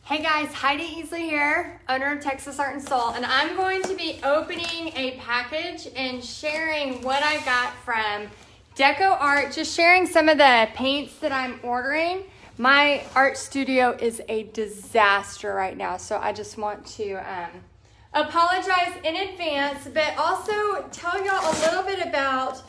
Hey guys, Heidi Easley here, owner of Texas Art and Soul, and I'm going to be opening a package and sharing what I got from Deco Art, just sharing some of the paints that I'm ordering. My art studio is a disaster right now, so I just want to apologize in advance, but also tell y'all a little bit about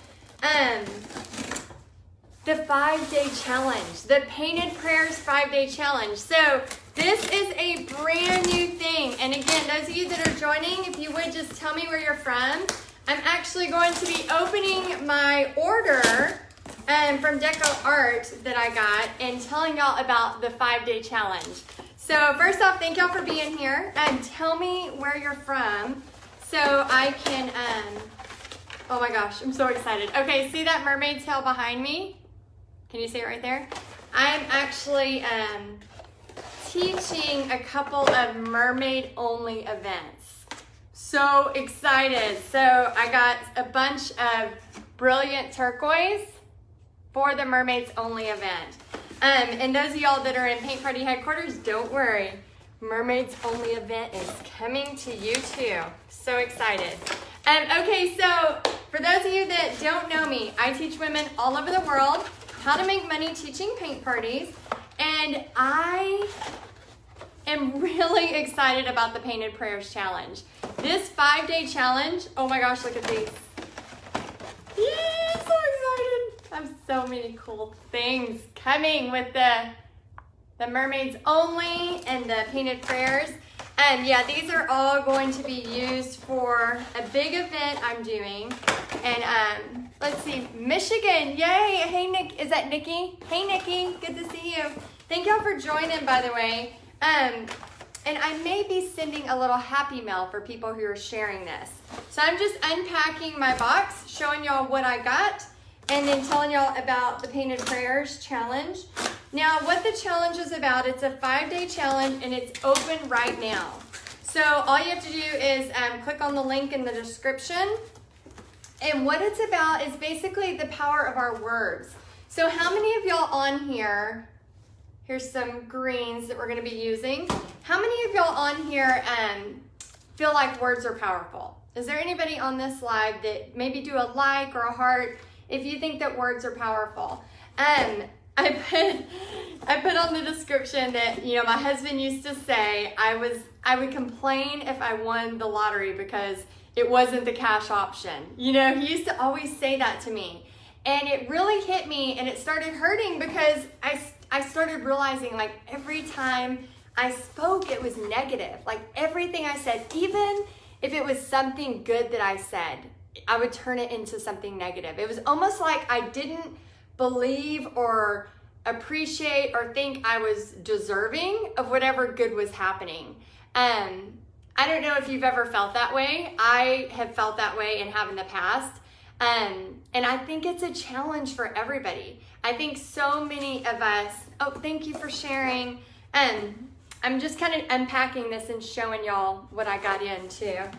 the 5-day challenge, the Painted Prayers 5-day challenge. So this is a brand new thing. And again, those of you that are joining, if you would just tell me where you're from. I'm actually going to be opening my order from Deco Art that I got and telling y'all about the 5-day challenge. So first off, thank y'all for being here and tell me where you're from so I can, oh my gosh, I'm so excited. Okay, see that mermaid tail behind me? Can you see it right there? I'm actually teaching a couple of mermaid-only events. So excited. So I got a bunch of brilliant turquoise for the mermaids-only event. And those of y'all that are in Paint Party headquarters, don't worry. Mermaids-only event is coming to you too. So excited. Okay, so for those of you that don't know me, I teach women all over the world how to make money teaching paint parties, and I am really excited about the Painted Prayers Challenge. This 5-day challenge, oh my gosh, look at these. Yay, so excited. I have so many cool things coming with the Mermaids Only and the Painted Prayers. And yeah, these are all going to be used for a big event I'm doing. And let's see, Michigan, yay. Hey, Nick, is that Nikki? Hey, Nikki, good to see you. Thank y'all for joining, by the way. And I may be sending a little happy mail for people who are sharing this. So I'm just unpacking my box, showing y'all what I got, and then telling y'all about the Painted Prayers Challenge. Now, what the challenge is about, it's a 5-day challenge, and it's open right now. So all you have to do is click on the link in the description. And what it's about is basically the power of our words. So how many of y'all on here, here's some greens that we're gonna be using. How many of y'all on here feel like words are powerful? Is there anybody on this live that maybe do a like or a heart if you think that words are powerful? I put on the description that, you know, my husband used to say I would complain if I won the lottery because it wasn't the cash option. You know, he used to always say that to me. And it really hit me and it started hurting because I started realizing like every time I spoke, it was negative. Like everything I said, even if it was something good that I said, I would turn it into something negative. It was almost like I didn't believe or appreciate or think I was deserving of whatever good was happening. I don't know if you've ever felt that way. I have felt that way and have in the past. And I think it's a challenge for everybody. I think so many of us, oh, thank you for sharing. I'm just kind of unpacking this and showing y'all what I got into.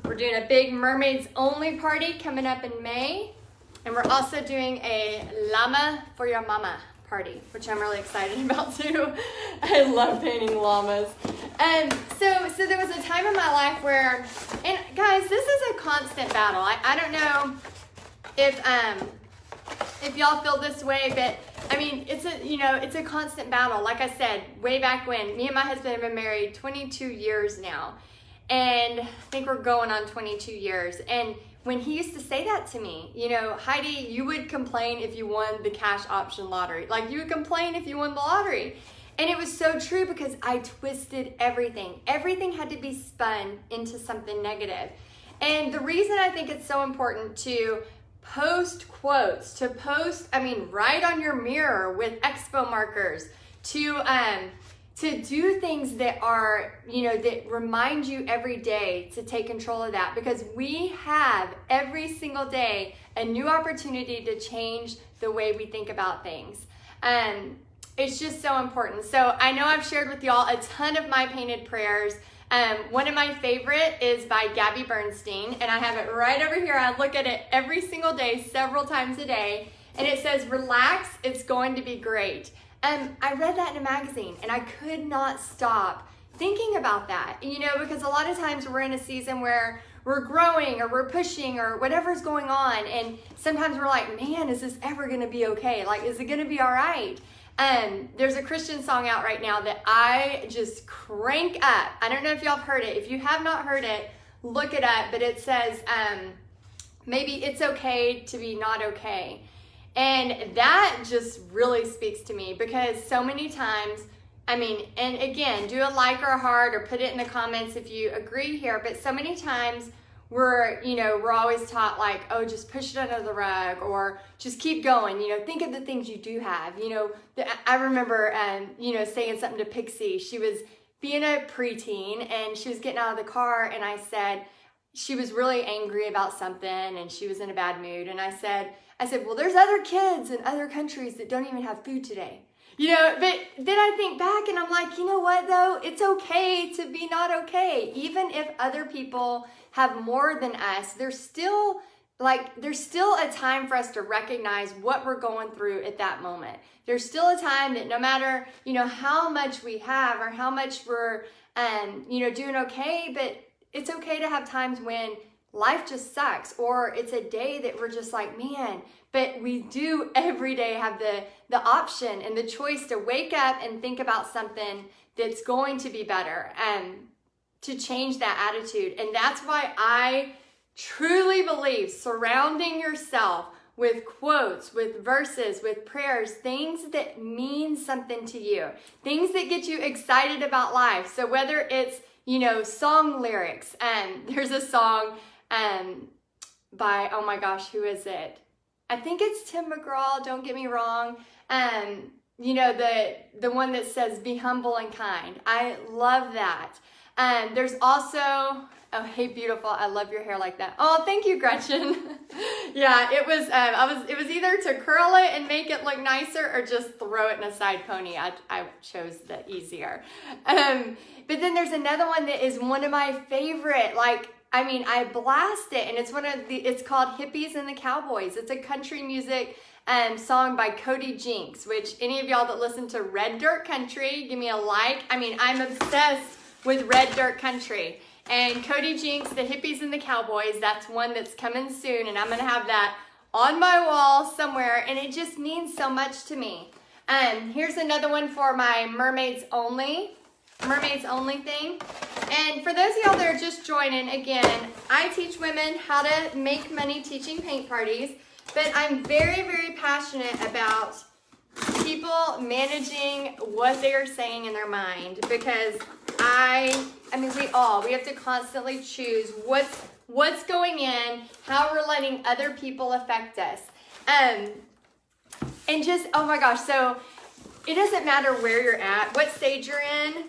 We're doing a big Mermaids Only party coming up in May. And we're also doing a llama for your mama party, which I'm really excited about too. I love painting llamas. So there was a time in my life where, and guys, this is a constant battle. I don't know if y'all feel this way, but I mean, it's a constant battle. Like I said, way back when, me and my husband have been married 22 years now. And I think we're going on 22 years. And when he used to say that to me, you know, Heidi, you would complain if you won the cash option lottery. Like you would complain if you won the lottery. And it was so true because I twisted everything. Everything had to be spun into something negative. And the reason I think it's so important to post quotes, to post, write on your mirror with expo markers, to do things that are, that remind you every day to take control of that, because we have every single day a new opportunity to change the way we think about things. It's just so important. So I know I've shared with y'all a ton of my painted prayers. One of my favorite is by Gabby Bernstein, and I have it right over here. I look at it every single day, several times a day, and it says, relax, it's going to be great. I read that in a magazine and I could not stop thinking about that, because a lot of times we're in a season where we're growing or we're pushing or whatever's going on, and sometimes we're like, man, is this ever gonna be okay? Like, is it gonna be all right? There's a Christian song out right now that I just crank up. I don't know if y'all have heard it. If you have not heard it, look it up, but it says, maybe it's okay to be not okay. And that just really speaks to me, because so many times, and again, do a like or a heart or put it in the comments if you agree here, but so many times we're always taught like, oh, just push it under the rug, or just keep going, think of the things you do have. I remember, saying something to Pixie. She was being a preteen and she was getting out of the car, and I said, she was really angry about something and she was in a bad mood. And I said, well, there's other kids in other countries that don't even have food today. But then I think back and I'm like, you know what though? It's okay to be not okay. Even if other people have more than us, there's still a time for us to recognize what we're going through at that moment. There's still a time that no matter, how much we have or how much we're, doing okay, but it's okay to have times when life just sucks, or it's a day that we're just like, man, but we do every day have the option and the choice to wake up and think about something that's going to be better and to change that attitude. And that's why I truly believe surrounding yourself with quotes, with verses, with prayers, things that mean something to you, things that get you excited about life. So whether it's, song lyrics, there's a song by, oh my gosh, who is it? I think it's Tim McGraw, don't get me wrong. The one that says, be humble and kind. I love that. There's also, oh, hey, beautiful, I love your hair like that. Oh, thank you, Gretchen. Yeah, it was either to curl it and make it look nicer or just throw it in a side pony. I chose the easier. But then there's another one that is one of my favorite, I blast it, and it's called Hippies and the Cowboys. It's a country music song by Cody Jinks, which any of y'all that listen to Red Dirt Country, give me a like. I'm obsessed with Red Dirt Country. And Cody Jinks, the Hippies and the Cowboys, that's one that's coming soon, and I'm going to have that on my wall somewhere, and it just means so much to me. Here's another one for my Mermaids Only thing. And for those of y'all that are just joining, again, I teach women how to make money teaching paint parties, but I'm very, very passionate about people managing what they are saying in their mind, because we have to constantly choose what's going in, how we're letting other people affect us. And just, oh my gosh, so it doesn't matter where you're at, what stage you're in,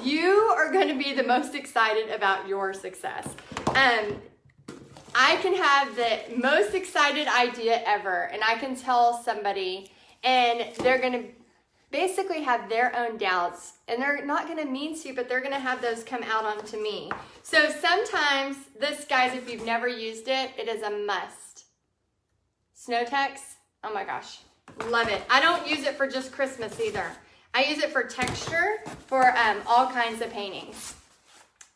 you are going to be the most excited about your success. I can have the most excited idea ever, and I can tell somebody, and they're going to basically have their own doubts, and they're not going to mean to, but they're going to have those come out onto me. So sometimes this, guys, if you've never used it, it is a must. Snowtex, oh my gosh, love it. I don't use it for just Christmas either. I use it for texture, for all kinds of paintings.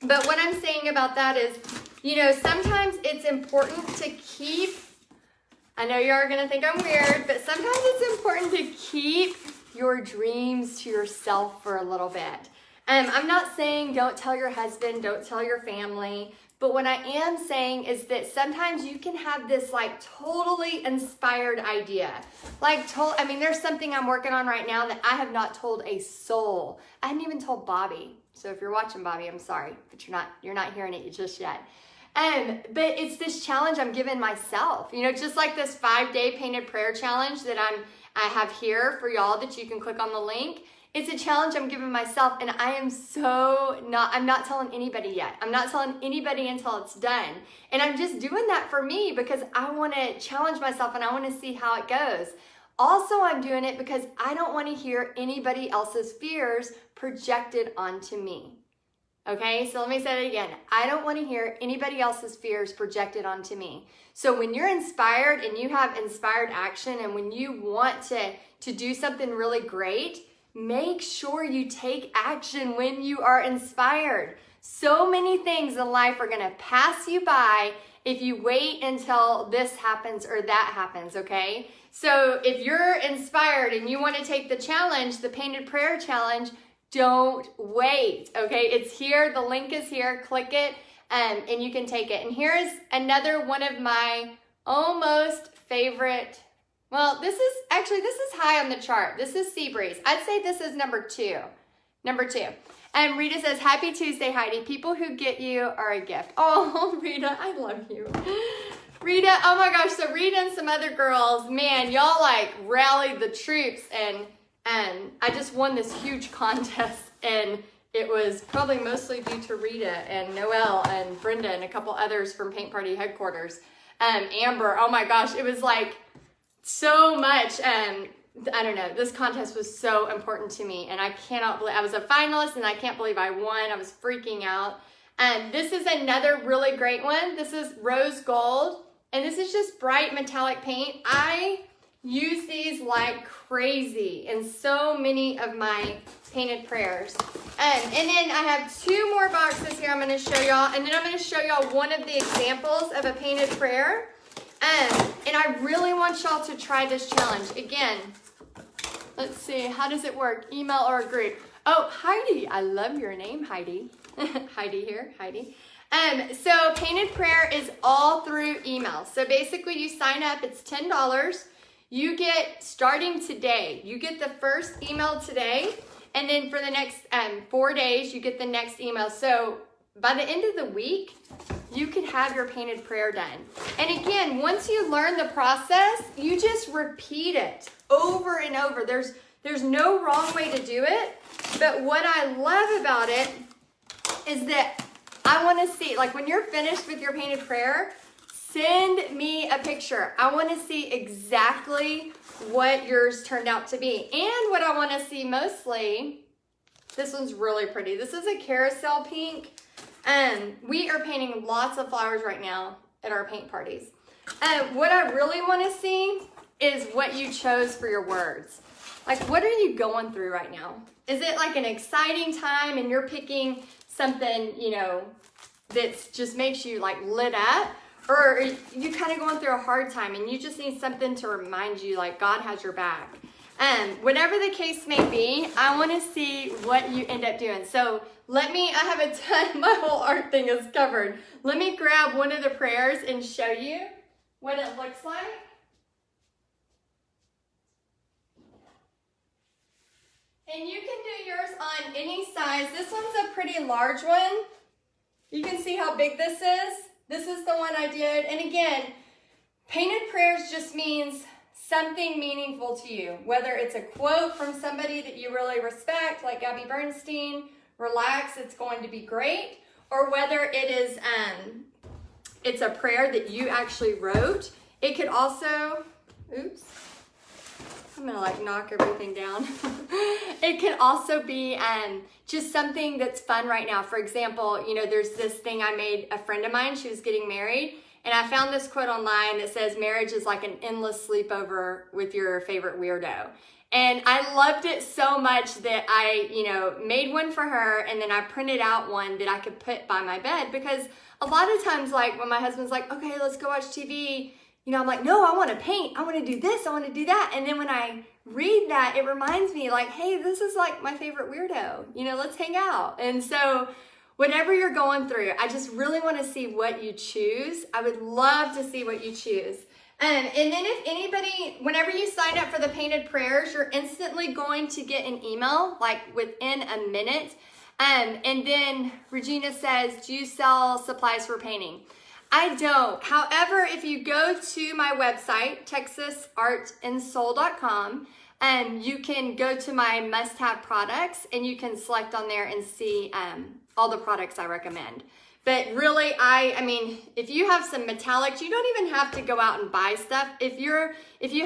But what I'm saying about that is, sometimes it's important to keep, I know you are going to think I'm weird, but sometimes it's important to keep your dreams to yourself for a little bit. I'm not saying don't tell your husband, don't tell your family, but what I am saying is that sometimes you can have this totally inspired idea. There's something I'm working on right now that I have not told a soul. I hadn't even told Bobby. So if you're watching, Bobby, I'm sorry, but you're not hearing it just yet. But it's this challenge I'm giving myself, just like this 5-day painted prayer challenge that I have here for y'all that you can click on the link. It's a challenge I'm giving myself, and I'm not telling anybody yet. I'm not telling anybody until it's done. And I'm just doing that for me because I want to challenge myself and I want to see how it goes. Also, I'm doing it because I don't want to hear anybody else's fears projected onto me. Okay, so let me say it again. I don't want to hear anybody else's fears projected onto me. So when you're inspired and you have inspired action, and when you want to do something really great, make sure you take action when you are inspired. So many things in life are gonna pass you by if you wait until this happens or that happens, okay? So if you're inspired and you wanna take the challenge, the Painted Prayer Challenge, don't wait, okay? It's here, the link is here, click it, and you can take it. And here's another one of my almost favorite, well, this is high on the chart. This is Sea Breeze. I'd say this is number two. And Rita says, happy Tuesday, Heidi. People who get you are a gift. Oh, Rita, I love you. Rita, oh my gosh, so Rita and some other girls, man, y'all like rallied the troops, and I just won this huge contest, and it was probably mostly due to Rita and Noelle and Brenda and a couple others from Paint Party headquarters. Amber, oh my gosh, it was like so much. I don't know, this contest was so important to me, and I cannot believe, I was a finalist and I can't believe I won. I was freaking out. This is another really great one. This is rose gold, and this is just bright metallic paint. I use these like crazy in so many of my painted prayers. And then I have two more boxes here I'm gonna show y'all, and then I'm gonna show y'all one of the examples of a painted prayer. And I really want y'all to try this challenge. Again, let's see, how does it work? Email or a group? Oh, Heidi, I love your name, Heidi. Heidi here, Heidi. So Painted Prayer is all through email. So basically you sign up, it's $10. You get, starting today, you get the first email today, and then for the next 4 days, you get the next email. So by the end of the week, you could have your painted prayer done. And again, once you learn the process, you just repeat it over and over. There's no wrong way to do it, but what I love about it is that I want to see, like when you're finished with your painted prayer, send me a picture. I want to see exactly what yours turned out to be. And what I want to see mostly, this one's really pretty. This is a carousel pink. We are painting lots of flowers right now at our paint parties. What I really want to see is what you chose for your words. Like, what are you going through right now? Is it like an exciting time and you're picking something, you know, that just makes you like lit up? Or are you kind of going through a hard time and you just need something to remind you like God has your back? Whatever the case may be, I want to see what you end up doing. So I have a ton, my whole art thing is covered. Let me grab one of the prayers and show you what it looks like. And you can do yours on any size. This one's a pretty large one. You can see how big this is. This is the one I did. And again, painted prayers just means something meaningful to you, whether it's a quote from somebody that you really respect, like Gabby Bernstein, relax, it's going to be great, or whether it is, it's a prayer that you actually wrote. It could also, oops, I'm gonna like knock everything down. It can also be just something that's fun right now. For example, you know, there's this thing I made a friend of mine, she was getting married, and I found this quote online that says, marriage is like an endless sleepover with your favorite weirdo. And I loved it so much that I, you know, made one for her, and then I printed out one that I could put by my bed, because a lot of times, like when my husband's like, okay, let's go watch TV, you know, I'm like, no, I want to paint. I want to do this. I want to do that. And then when I read that, it reminds me like, hey, this is like my favorite weirdo. You know, let's hang out. And so whatever you're going through, I just really want to see what you choose. I would love to see what you choose. And then if anybody, whenever you sign up for the painted prayers, you're instantly going to get an email like within a minute. And then Regina says, do you sell supplies for painting? I don't. However, if you go to my website, texasartandsoul.com, you can go to my must-have products and you can select on there and see all the products I recommend. But really, I mean, if you have some metallics, you don't even have to go out and buy stuff. If you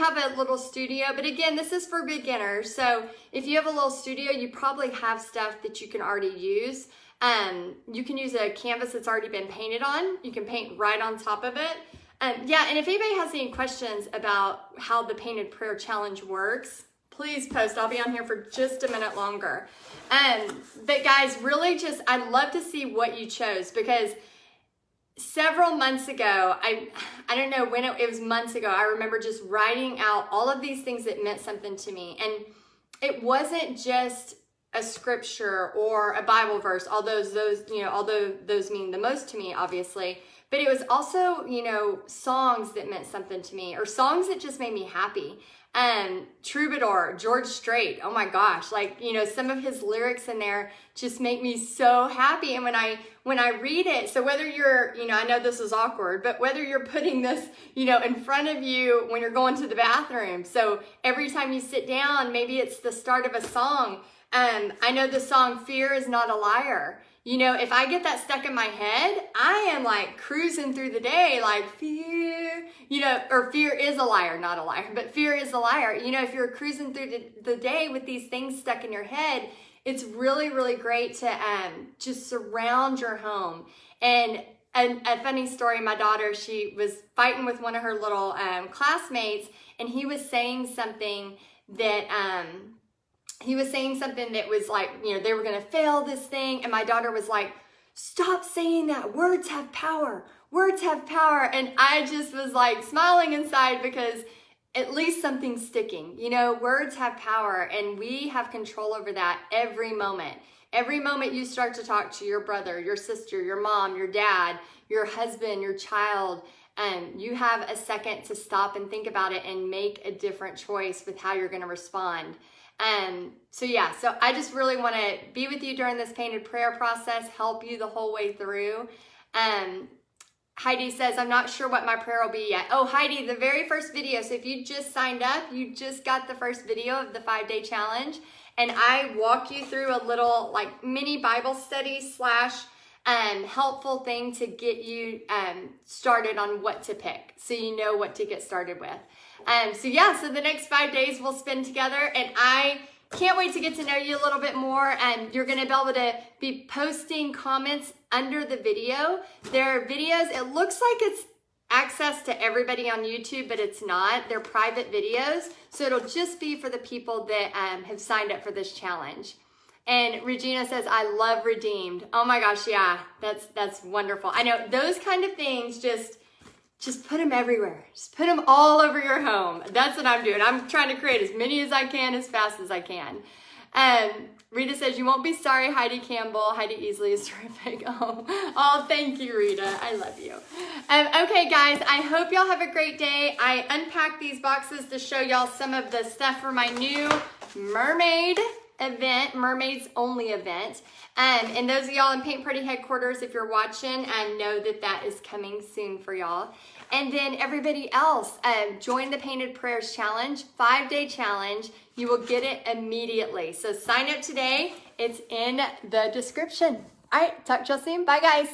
have a little studio, but again, this is for beginners. So if you have a little studio, you probably have stuff that you can already use. You can use a canvas that's already been painted on. You can paint right on top of it. Yeah, and if anybody has any questions about how the Painted Prayer Challenge works, please post. I'll be on here for just a minute longer. But guys, really just, I'd love to see what you chose, because several months ago, I don't know when it was months ago, I remember just writing out all of these things that meant something to me. And it wasn't just a scripture or a Bible verse, although those mean the most to me, obviously. But it was also, songs that meant something to me, or songs that just made me happy. Troubadour, George Strait, oh my gosh, some of his lyrics in there just make me so happy. And when I read it, so whether you're, I know this is awkward, but whether you're putting this, in front of you when you're going to the bathroom, so every time you sit down, maybe it's the start of a song. I know the song Fear Is Not a Liar. If I get that stuck in my head, I am like cruising through the day, like fear, or fear is a liar, not a liar, but fear is a liar. If you're cruising through the day with these things stuck in your head, it's really, really great to just surround your home. And a funny story, my daughter, she was fighting with one of her little classmates, and he was saying something that was like, they were going to fail this thing. And my daughter was like, stop saying that. Words have power. Words have power. And I just was like smiling inside, because at least something's sticking. Words have power, and we have control over that every moment. Every moment you start to talk to your brother, your sister, your mom, your dad, your husband, your child, you have a second to stop and think about it and make a different choice with how you're going to respond. So I just really want to be with you during this painted prayer process, help you the whole way through. Heidi says, I'm not sure what my prayer will be yet. Oh, Heidi, the very first video. So if you just signed up, you just got the first video of the 5-day challenge. And I walk you through a little mini Bible study / helpful thing to get you started on what to pick, so you know what to get started with. So the next 5 days we'll spend together, and I can't wait to get to know you a little bit more. And you're going to be able to be posting comments under the video. There are videos, it looks like it's access to everybody on YouTube, but it's not. They're private videos, so it'll just be for the people that have signed up for this challenge. And Regina says, I love Redeemed. Oh my gosh, yeah, that's wonderful. I know those kind of things, just put them everywhere. Just put them all over your home. That's what I'm doing. I'm trying to create as many as I can, as fast as I can. Rita says, you won't be sorry, Heidi Campbell. Heidi Easley is terrific. Oh, thank you, Rita. I love you. Okay, guys, I hope y'all have a great day. I unpacked these boxes to show y'all some of the stuff for my new mermaid event, mermaids only event. And those of y'all in Paint Party headquarters, if you're watching, know that is coming soon for y'all. And then everybody else, join the Painted Prayers Challenge, 5-day challenge. You will get it immediately. So sign up today. It's in the description. All right, talk to y'all soon. Bye, guys.